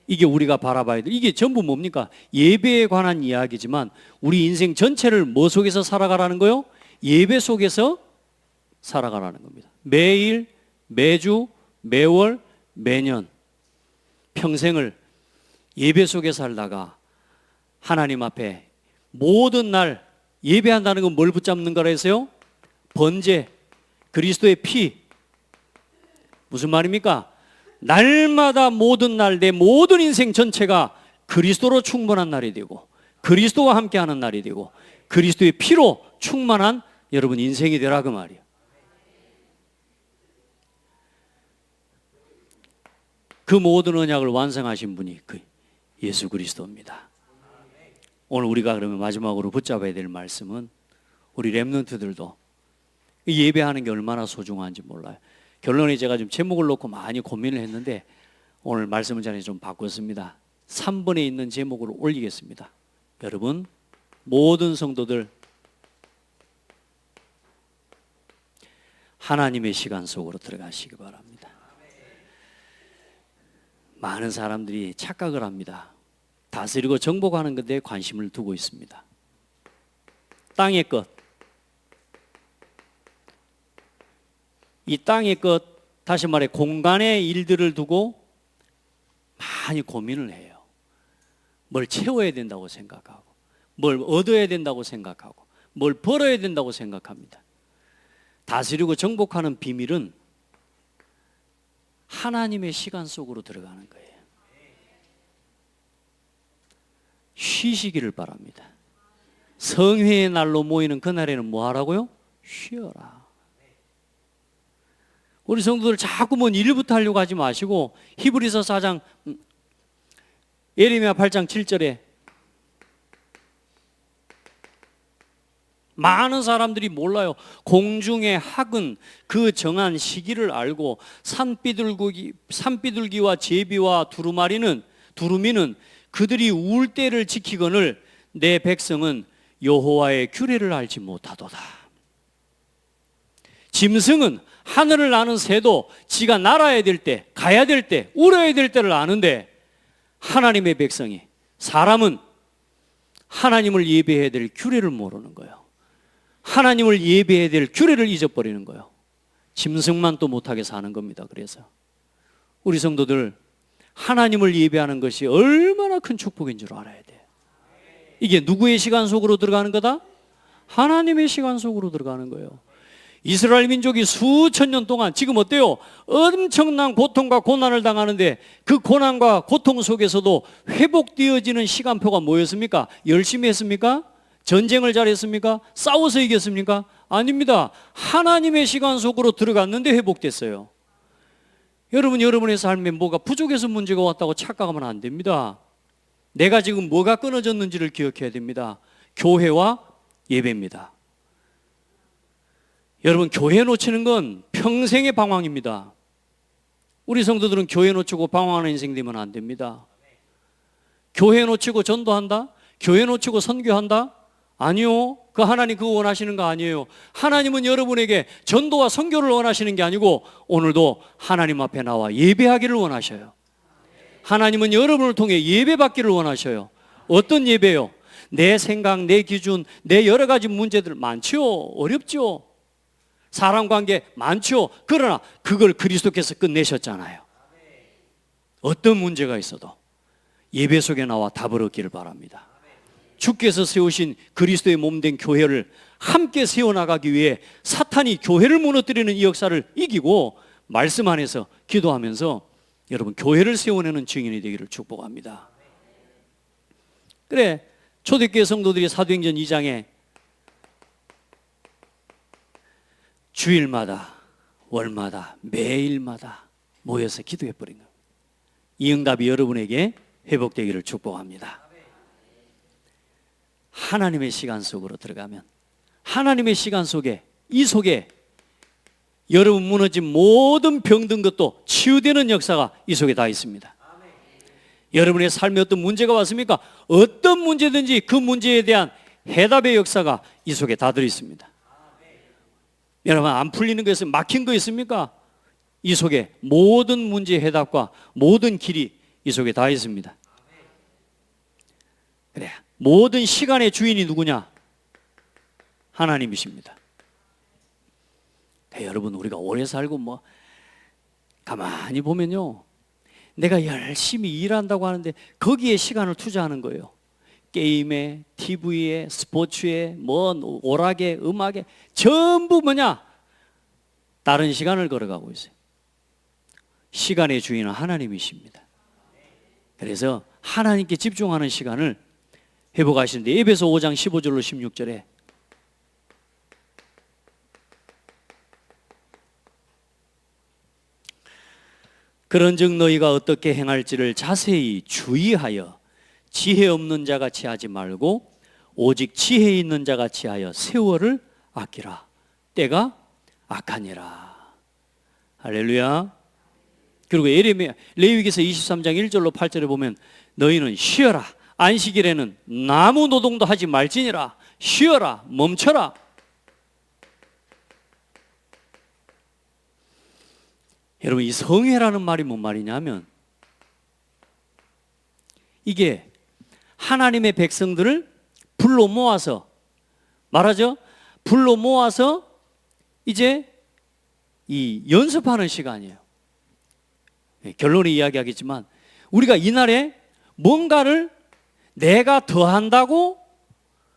이게 우리가 바라봐야 돼. 이게 전부 뭡니까? 예배에 관한 이야기지만 우리 인생 전체를 뭐 속에서 살아가라는 거요? 예배 속에서 살아가라는 겁니다. 매일, 매주, 매월, 매년 평생을 예배 속에 살다가 하나님 앞에 모든 날 예배한다는 건 뭘 붙잡는 거라 했어요? 번제, 그리스도의 피. 무슨 말입니까? 날마다 모든 날 내 모든 인생 전체가 그리스도로 충분한 날이 되고 그리스도와 함께하는 날이 되고 그리스도의 피로 충만한 여러분 인생이 되라 그 말이에요. 그 모든 언약을 완성하신 분이 그 예수 그리스도입니다. 오늘 우리가 그러면 마지막으로 붙잡아야 될 말씀은 우리 렘넌트들도 예배하는 게 얼마나 소중한지 몰라요. 결론에 제가 좀 제목을 놓고 많이 고민을 했는데 오늘 말씀을 전에 좀 바꿨습니다. 3번에 있는 제목으로 올리겠습니다. 여러분 모든 성도들 하나님의 시간 속으로 들어가시기 바랍니다. 많은 사람들이 착각을 합니다. 다스리고 정복하는 것에 관심을 두고 있습니다. 땅의 것, 이 땅의 것, 다시 말해 공간의 일들을 두고 많이 고민을 해요. 뭘 채워야 된다고 생각하고 뭘 얻어야 된다고 생각하고 뭘 벌어야 된다고 생각합니다. 다스리고 정복하는 비밀은 하나님의 시간 속으로 들어가는 거예요. 쉬시기를 바랍니다. 성회의 날로 모이는 그날에는 뭐 하라고요? 쉬어라. 우리 성도들 자꾸 뭔 일부터 하려고 하지 마시고 히브리서 4장 예레미야 8장 7절에 많은 사람들이 몰라요. 공중의 학은 그 정한 시기를 알고 산비둘기와 제비와 두루미는 그들이 울 때를 지키거늘 내 백성은 여호와의 규례를 알지 못하도다. 짐승은 하늘을 나는 새도 지가 날아야 될 때, 가야 될 때, 울어야 될 때를 아는데 하나님의 백성이, 사람은 하나님을 예배해야 될 규례를 모르는 거예요. 하나님을 예배해야 될 규례를 잊어버리는 거예요. 짐승만 또 못하게 사는 겁니다. 그래서 우리 성도들 하나님을 예배하는 것이 얼마나 큰 축복인 줄 알아야 돼요. 이게 누구의 시간 속으로 들어가는 거다? 하나님의 시간 속으로 들어가는 거예요. 이스라엘 민족이 수천 년 동안 지금 어때요? 엄청난 고통과 고난을 당하는데 그 고난과 고통 속에서도 회복되어지는 시간표가 뭐였습니까? 열심히 했습니까? 전쟁을 잘했습니까? 싸워서 이겼습니까? 아닙니다. 하나님의 시간 속으로 들어갔는데 회복됐어요. 여러분, 여러분의 삶에 뭐가 부족해서 문제가 왔다고 착각하면 안 됩니다. 내가 지금 뭐가 끊어졌는지를 기억해야 됩니다. 교회와 예배입니다. 여러분, 교회 놓치는 건 평생의 방황입니다. 우리 성도들은 교회 놓치고 방황하는 인생 되면 안 됩니다. 교회 놓치고 전도한다? 교회 놓치고 선교한다? 아니요. 그 하나님 그거 원하시는 거 아니에요. 하나님은 여러분에게 전도와 선교를 원하시는 게 아니고 오늘도 하나님 앞에 나와 예배하기를 원하셔요. 하나님은 여러분을 통해 예배받기를 원하셔요. 어떤 예배요? 내 생각, 내 기준, 내 여러 가지 문제들 많죠. 어렵죠. 사람관계 많죠. 그러나 그걸 그리스도께서 끝내셨잖아요. 어떤 문제가 있어도 예배 속에 나와 답을 얻기를 바랍니다. 주께서 세우신 그리스도의 몸된 교회를 함께 세워나가기 위해 사탄이 교회를 무너뜨리는 이 역사를 이기고 말씀 안에서 기도하면서 여러분 교회를 세워내는 증인이 되기를 축복합니다. 그래, 초대교회 성도들이 사도행전 2장에 주일마다, 월마다, 매일마다 모여서 기도해버린 겁니다. 이 응답이 여러분에게 회복되기를 축복합니다. 하나님의 시간 속으로 들어가면 하나님의 시간 속에, 이 속에 여러분 무너진 모든 병든 것도 치유되는 역사가 이 속에 다 있습니다. 여러분의 삶에 어떤 문제가 왔습니까? 어떤 문제든지 그 문제에 대한 해답의 역사가 이 속에 다 들어있습니다. 여러분, 안 풀리는 것은 막힌 거 있습니까? 이 속에 모든 문제의 해답과 모든 길이 이 속에 다 있습니다. 그래, 모든 시간의 주인이 누구냐? 하나님이십니다. 여러분, 우리가 오래 살고 뭐 가만히 보면요, 내가 열심히 일한다고 하는데 거기에 시간을 투자하는 거예요. 게임에, TV에, 스포츠에, 뭐 오락에, 음악에 전부 뭐냐? 다른 시간을 걸어가고 있어요. 시간의 주인은 하나님이십니다. 그래서 하나님께 집중하는 시간을 회복하시는데, 에베소 5장 15절로 16절에 그런즉 너희가 어떻게 행할지를 자세히 주의하여 지혜 없는 자같이 하지 말고 오직 지혜 있는 자같이 하여 세월을 아끼라. 때가 악하니라. 할렐루야. 그리고 레위기서 23장 1절로 8절에 보면 너희는 쉬어라. 안식일에는 아무 노동도 하지 말지니라. 쉬어라. 멈춰라. 여러분, 이 성회라는 말이 뭔 말이냐면, 이게 하나님의 백성들을 불러 모아서 말하죠. 불러 모아서 이제 이 연습하는 시간이에요. 결론을 이야기하겠지만, 우리가 이날에 뭔가를 내가 더 한다고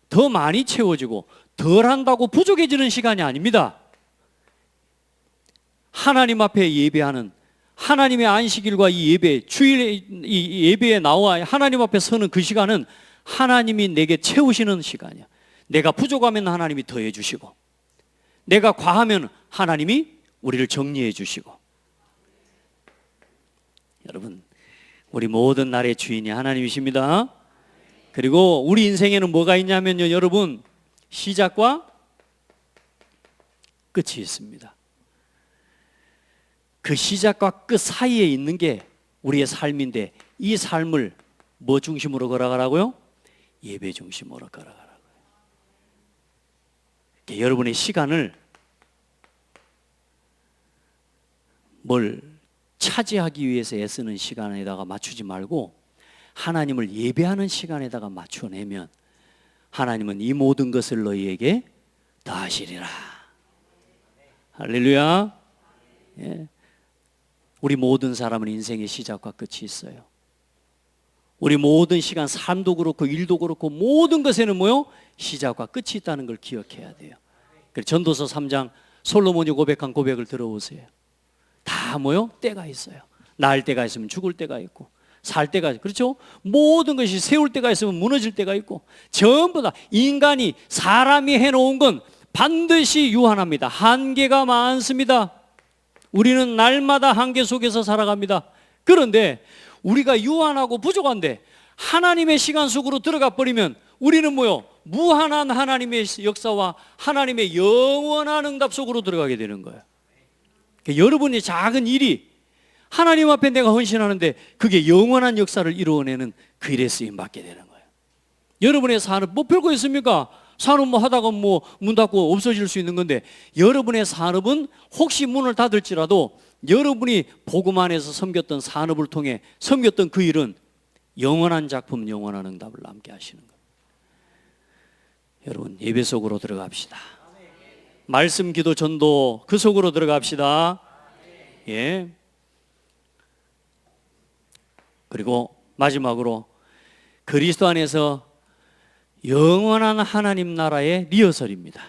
더 많이 채워지고 덜 한다고 부족해지는 시간이 아닙니다. 하나님 앞에 예배하는, 하나님의 안식일과 이 예배, 주일에 이 예배에 나와 하나님 앞에 서는 그 시간은 하나님이 내게 채우시는 시간이야. 내가 부족하면 하나님이 더해 주시고, 내가 과하면 하나님이 우리를 정리해 주시고. 여러분, 우리 모든 날의 주인이 하나님이십니다. 그리고 우리 인생에는 뭐가 있냐면요, 여러분, 시작과 끝이 있습니다. 그 시작과 끝 사이에 있는 게 우리의 삶인데, 이 삶을 뭐 중심으로 걸어가라고요? 예배 중심으로 걸어가라고요. 여러분의 시간을 뭘 차지하기 위해서 애쓰는 시간에다가 맞추지 말고 하나님을 예배하는 시간에다가 맞춰내면 하나님은 이 모든 것을 너희에게 더하시리라. 할렐루야. 예. 우리 모든 사람은 인생의 시작과 끝이 있어요. 우리 모든 시간, 삶도 그렇고 일도 그렇고 모든 것에는 뭐요? 시작과 끝이 있다는 걸 기억해야 돼요. 전도서 3장 솔로몬이 고백한 고백을 들어보세요. 다 뭐요? 때가 있어요. 날 때가 있으면 죽을 때가 있고, 살 때가 있고, 그렇죠? 모든 것이 세울 때가 있으면 무너질 때가 있고, 전부 다 인간이, 사람이 해놓은 건 반드시 유한합니다. 한계가 많습니다. 우리는 날마다 한계 속에서 살아갑니다. 그런데 우리가 유한하고 부족한데 하나님의 시간 속으로 들어가 버리면 우리는 뭐요? 무한한 하나님의 역사와 하나님의 영원한 응답 속으로 들어가게 되는 거예요. 그러니까 여러분의 작은 일이 하나님 앞에 내가 헌신하는데 그게 영원한 역사를 이루어내는 그 일에 쓰임 받게 되는 거예요. 여러분의 산업 뭐 별거 있습니까? 산업 뭐 하다가 뭐 문 닫고 없어질 수 있는 건데, 여러분의 산업은 혹시 문을 닫을지라도 여러분이 복음 안에서 섬겼던 산업을 통해 섬겼던 그 일은 영원한 작품, 영원한 응답을 남게 하시는 거예요. 여러분, 예배 속으로 들어갑시다. 말씀, 기도, 전도 그 속으로 들어갑시다. 예. 그리고 마지막으로 그리스도 안에서 영원한 하나님 나라의 리허설입니다.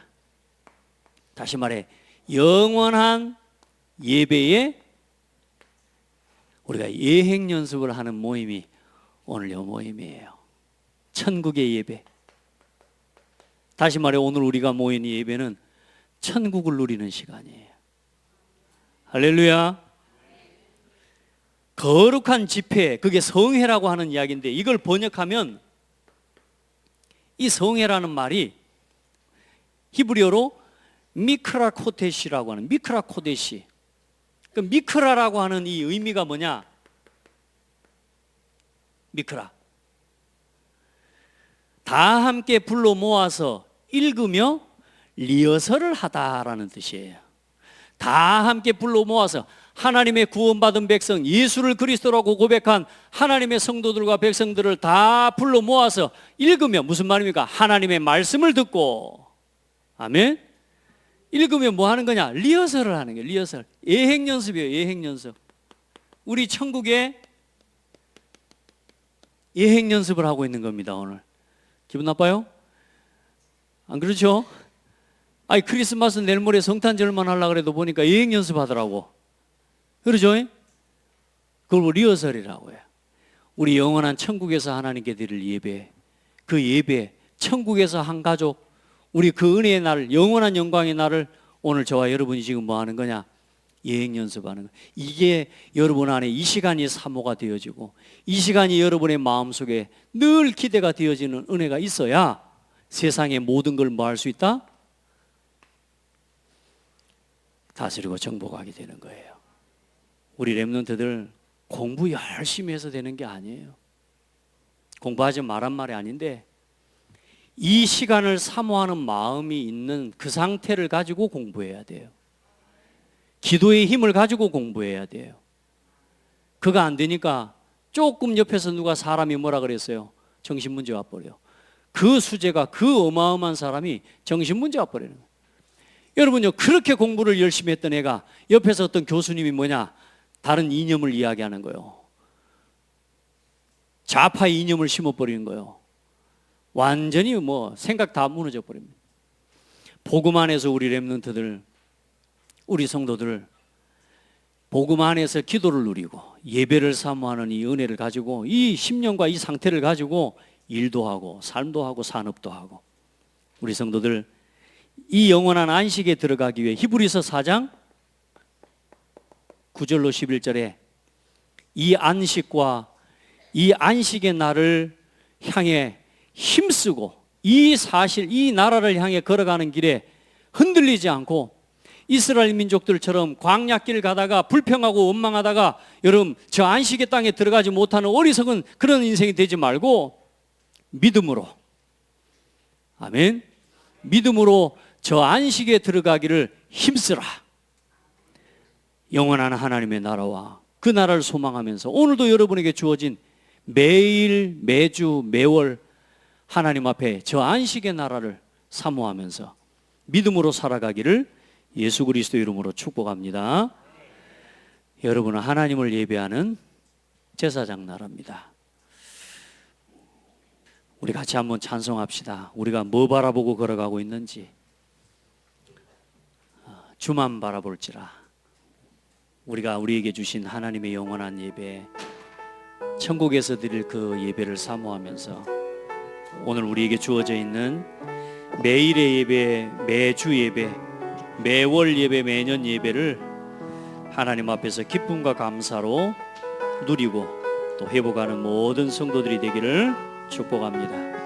다시 말해, 영원한 예배에 우리가 예행 연습을 하는 모임이 오늘 이 모임이에요. 천국의 예배. 다시 말해, 오늘 우리가 모인 이 예배는 천국을 누리는 시간이에요. 할렐루야. 거룩한 집회, 그게 성회라고 하는 이야기인데, 이걸 번역하면 이 성회라는 말이 히브리어로 미크라 코데시라고 하는, 미크라 코데시. 그 미크라라고 하는 이 의미가 뭐냐? 미크라, 다 함께 불러 모아서 읽으며 리허설을 하다라는 뜻이에요. 다 함께 불러 모아서 하나님의 구원받은 백성, 예수를 그리스도라고 고백한 하나님의 성도들과 백성들을 다 불러 모아서 읽으면 무슨 말입니까? 하나님의 말씀을 듣고, 아멘? 읽으면 뭐 하는 거냐? 리허설을 하는 거예요. 리허설. 예행 연습이에요. 예행 연습. 우리 천국에 예행 연습을 하고 있는 겁니다. 오늘 기분 나빠요? 안 그렇죠? 아니 크리스마스 내일 모레 성탄절만 하려고 그래도 보니까 예행 연습하더라고. 그러죠? 그걸 리허설이라고 해요. 우리 영원한 천국에서 하나님께 드릴 예배, 그 예배, 천국에서 한 가족, 우리 그 은혜의 날, 영원한 영광의 날을 오늘 저와 여러분이 지금 뭐 하는 거냐? 예행 연습하는 거. 이게 여러분 안에 이 시간이 사모가 되어지고 이 시간이 여러분의 마음속에 늘 기대가 되어지는 은혜가 있어야 세상의 모든 걸 뭐 할 수 있다? 다스리고 정복하게 되는 거예요. 우리 렘넌트들 공부 열심히 해서 되는 게 아니에요. 공부하지 말란 말이 아닌데 이 시간을 사모하는 마음이 있는 그 상태를 가지고 공부해야 돼요. 기도의 힘을 가지고 공부해야 돼요. 그거 안 되니까 조금 옆에서 누가 사람이 뭐라 그랬어요? 정신문제 와버려요. 그 수재가 그 어마어마한 사람이 정신문제 와버리는 거예요. 여러분요, 그렇게 공부를 열심히 했던 애가 옆에서 어떤 교수님이 뭐냐? 다른 이념을 이야기하는 거예요. 좌파의 이념을 심어버리는 거예요. 완전히 뭐 생각 다 무너져 버립니다. 복음 안에서 우리 렘넌트들, 우리 성도들 복음 안에서 기도를 누리고 예배를 사모하는 이 은혜를 가지고 이 심령과 이 상태를 가지고 일도 하고 삶도 하고 산업도 하고 우리 성도들 이 영원한 안식에 들어가기 위해 히브리서 4장 9절로 11절에 이 안식과 이 안식의 날을 향해 힘쓰고 이 사실, 이 나라를 향해 걸어가는 길에 흔들리지 않고 이스라엘 민족들처럼 광야길 가다가 불평하고 원망하다가 여러분 저 안식의 땅에 들어가지 못하는 어리석은 그런 인생이 되지 말고 믿음으로, 아멘, 믿음으로 저 안식에 들어가기를 힘쓰라. 영원한 하나님의 나라와 그 나라를 소망하면서 오늘도 여러분에게 주어진 매일 매주 매월 하나님 앞에 저 안식의 나라를 사모하면서 믿음으로 살아가기를 예수 그리스도 이름으로 축복합니다. 여러분은 하나님을 예배하는 제사장 나라입니다. 우리 같이 한번 찬송합시다. 우리가 뭐 바라보고 걸어가고 있는지 주만 바라볼지라. 우리가 우리에게 주신 하나님의 영원한 예배, 천국에서 드릴 그 예배를 사모하면서 오늘 우리에게 주어져 있는 매일의 예배, 매주 예배, 매월 예배, 매년 예배를 하나님 앞에서 기쁨과 감사로 누리고 또 회복하는 모든 성도들이 되기를 축복합니다.